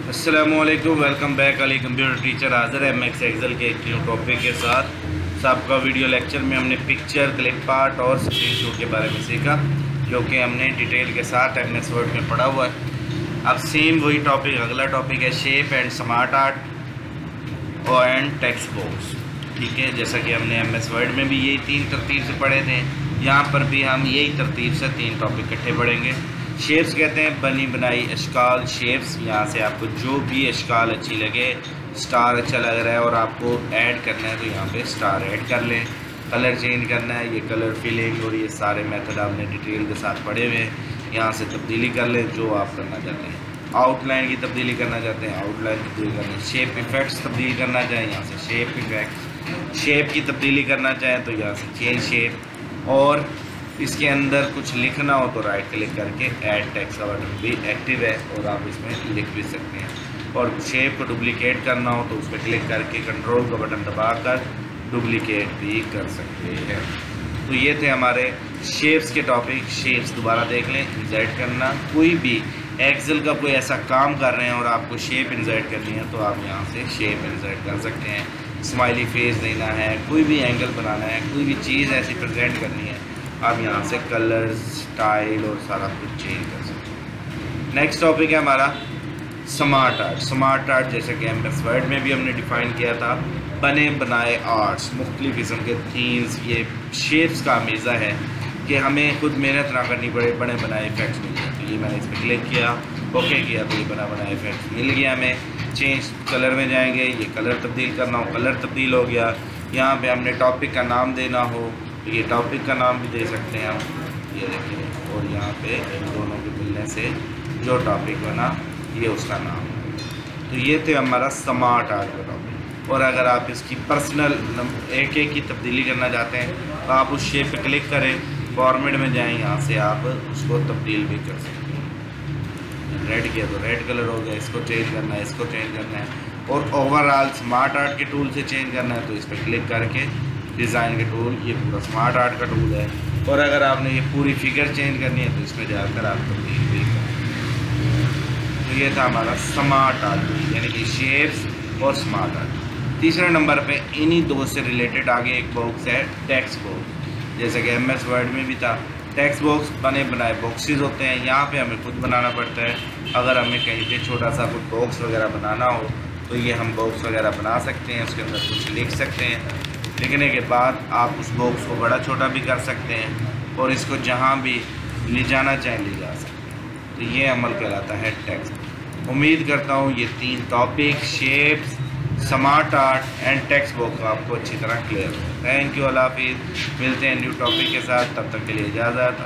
अस्सलामुअलैकुम, welcome back. Ali computer teacher हाज़िर है एमएक्स एक्सेल के एक न्यू टॉपिक के साथ। सबका वीडियो लेक्चर में हमने पिक्चर, क्लिप आर्ट और स्क्रीनशॉट के बारे में सीखा, जो कि हमने डिटेल के साथ एमएस वर्ड में पढ़ा हुआ है। अब सेम वही टॉपिक, अगला टॉपिक है शेप एंड स्मार्ट आर्ट और एंड टेक्स्ट बॉक्स। ठीक है, जैसा कि हमने एमएस वर्ड में भी यही तीन तरतीब से पढ़े थे, यहाँ पर भी हम यही तरतीब से तीन टॉपिक इकट्ठे पढ़ेंगे। शेप्स कहते हैं बनी बनाई अशकाल, शेप्स। यहाँ से आपको जो भी अशकाल अच्छी लगे, स्टार अच्छा लग रहा है और आपको ऐड करना है तो यहाँ पे स्टार ऐड कर लें। कलर चेंज करना है, ये कलर फिलिंग और ये सारे मेथड आपने डिटेल के साथ पढ़े हुए हैं। यहाँ से तब्दीली कर लें जो आप करना चाहते हैं। आउटलाइन की तब्दीली करना चाहते हैं, आउटलाइन तब्दीली करना है। शेप इफेक्ट्स तब्दील करना चाहें, यहाँ से शेप इफेक्ट्स। शेप की तब्दीली करना चाहें तो यहाँ से चेंज शेप। और इसके अंदर कुछ लिखना हो तो राइट क्लिक करके ऐड टेक्स्ट का बटन भी एक्टिव है और आप इसमें लिख भी सकते हैं। और शेप को डुप्लीकेट करना हो तो उस पर क्लिक करके कंट्रोल का बटन दबाकर डुप्लीकेट भी कर सकते हैं। तो ये थे हमारे शेप्स के टॉपिक। शेप्स दोबारा देख लें। इंसर्ट करना, कोई भी एक्सेल का कोई ऐसा काम कर रहे हैं और आपको शेप इंसर्ट करनी है तो आप यहाँ से शेप इंसर्ट कर सकते हैं। स्माइली फेस देना है, कोई भी एंगल बनाना है, कोई भी चीज़ ऐसी प्रेजेंट करनी है, आप यहाँ से कलर, स्टाइल और सारा कुछ चेंज कर सकते हैं। नेक्स्ट टॉपिक है हमारा स्मार्ट आर्ट। स्मार्ट आर्ट जैसे कि एमएस वर्ड में भी हमने डिफ़ाइन किया था, बने बनाए आर्ट्स, मुख्तलिफ़ किस्म के थीम्स। ये शेप्स का मीज़ा है कि हमें खुद मेहनत ना करनी पड़े, बने बनाए इफेक्ट्स मिल जाए। तो ये मैंने इस पर क्लिक किया, ओके किया तो ये बना बनाए इफेक्ट्स मिल गया हमें। चेंज कलर में जाएंगे, ये कलर तब्दील करना हो, कलर तब्दील हो गया। यहाँ पे हमने टॉपिक का नाम देना हो तो ये टॉपिक का नाम भी दे सकते हैं हम, ये देखिए। और यहाँ पे इन दोनों के मिलने से जो टॉपिक बना ये उसका नाम है। तो ये थे हमारा स्मार्ट आर्ट का टॉपिक। और अगर आप इसकी पर्सनल एक की तब्दीली करना चाहते हैं तो आप उस शेप पे क्लिक करें, फॉर्मेट में जाएं, यहाँ से आप उसको तब्दील भी कर सकते हैं। रेड किया तो रेड कलर हो गया, इसको चेंज करना है, इसको चेंज करना है। और ओवरऑल स्मार्ट आर्ट के टूल से चेंज करना है तो इस पर क्लिक करके डिज़ाइन के टूल, ये पूरा स्मार्ट आर्ट का टूल है। और अगर आपने ये पूरी फिगर चेंज करनी है तो इसमें जाकर आप तब्दील भी करें। तो ये था हमारा स्मार्ट आर्ट, यानी कि शेप्स और स्मार्ट आर्ट। तीसरे नंबर पे इन्हीं दो से रिलेटेड आगे एक बॉक्स है टेक्स्ट बॉक्स। जैसे कि एमएस वर्ड में भी था, टेक्स्ट बॉक्स बने बनाए बॉक्सेस होते हैं। यहाँ पे हमें खुद बनाना पड़ता है। अगर हमें कहीं पे छोटा सा कुछ बॉक्स वगैरह बनाना हो तो ये हम बॉक्स वगैरह बना सकते हैं, उसके अंदर कुछ लिख सकते हैं। लिखने के बाद आप उस बॉक्स को बड़ा छोटा भी कर सकते हैं और इसको जहाँ भी ले जाना चाहें ले जा सकते हैं। तो ये अमल कहलाता है टेक्स्ट। उम्मीद करता हूँ ये तीन topic, shapes, smart art and text box आपको अच्छी तरह क्लियर हो। थैंक यू, अल्लाह हाफिज़। मिलते हैं न्यू टॉपिक के साथ, तब तक के लिए इजाज़त।